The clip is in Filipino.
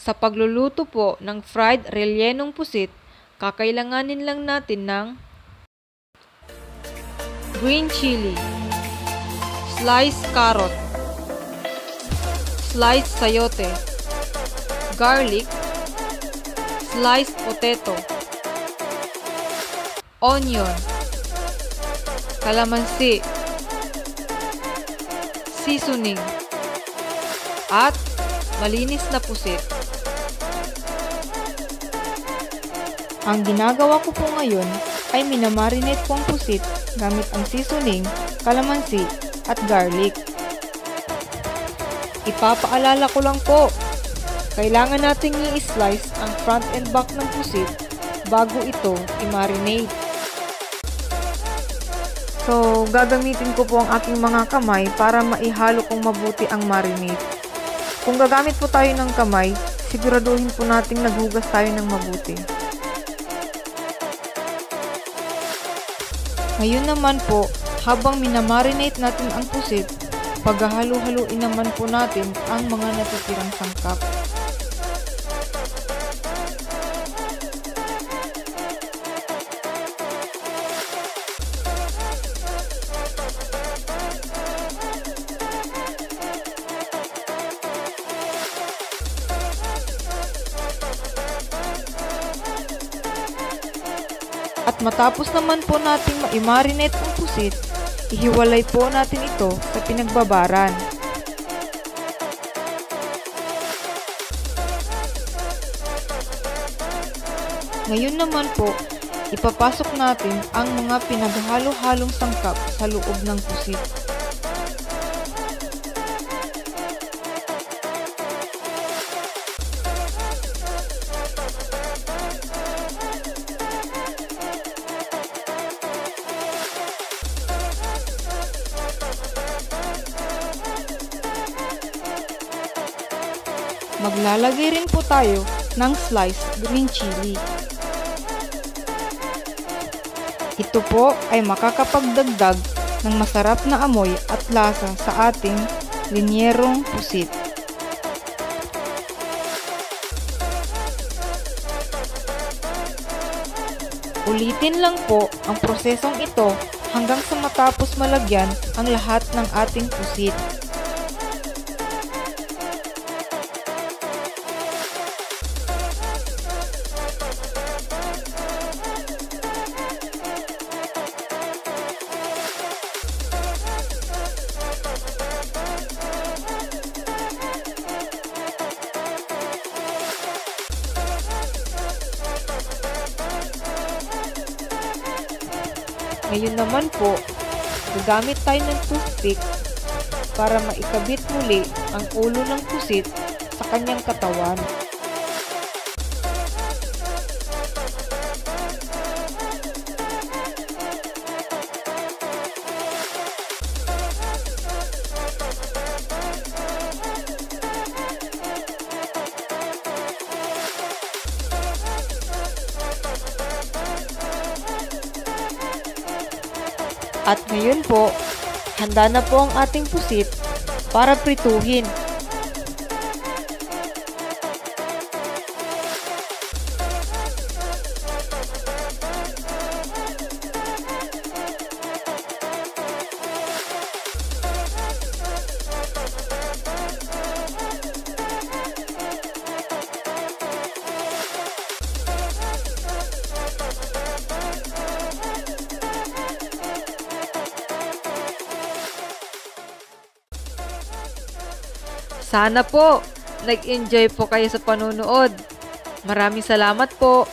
Sa pagluluto po ng fried rellenong pusit, kakailanganin lang natin ng green chili, sliced carrot, sliced sayote, garlic, sliced potato, onion, kalamansi, seasoning, at malinis na pusit. Ang ginagawa ko po ngayon ay minamarinate po ang pusit gamit ang seasoning, kalamansi at garlic. Ipapaalala ko lang po, kailangan nating i-slice ang front and back ng pusit bago ito i-marinate. So, gagamitin ko po ang aking mga kamay para maihalo kong mabuti ang marinade. Kung gagamit po tayo ng kamay, siguraduhin po nating naghugas tayo ng mabuti. Ngayon naman po, habang minamarinate natin ang pusit, paghahalo-haluin naman po natin ang mga natitirang sangkap. At matapos naman po nating ma-marinate ang pusit, ihiwalay po natin ito sa pinagbabaran. Ngayon naman po, ipapasok natin ang mga pinaghalo-halong sangkap sa loob ng pusit. Maglalagay rin po tayo ng sliced green chili. Ito po ay makakapagdagdag ng masarap na amoy at lasa sa ating linyerong pusit. Ulitin lang po ang prosesong ito hanggang sa matapos malagyan ang lahat ng ating pusit. Ngayon naman po, gagamit tayo ng toothpick para maikabit muli ang ulo ng pusit sa kanyang katawan. At ngayon po, handa na po ang ating pusit para prituhin. Sana po, nag-enjoy po kayo sa panonood. Maraming salamat po.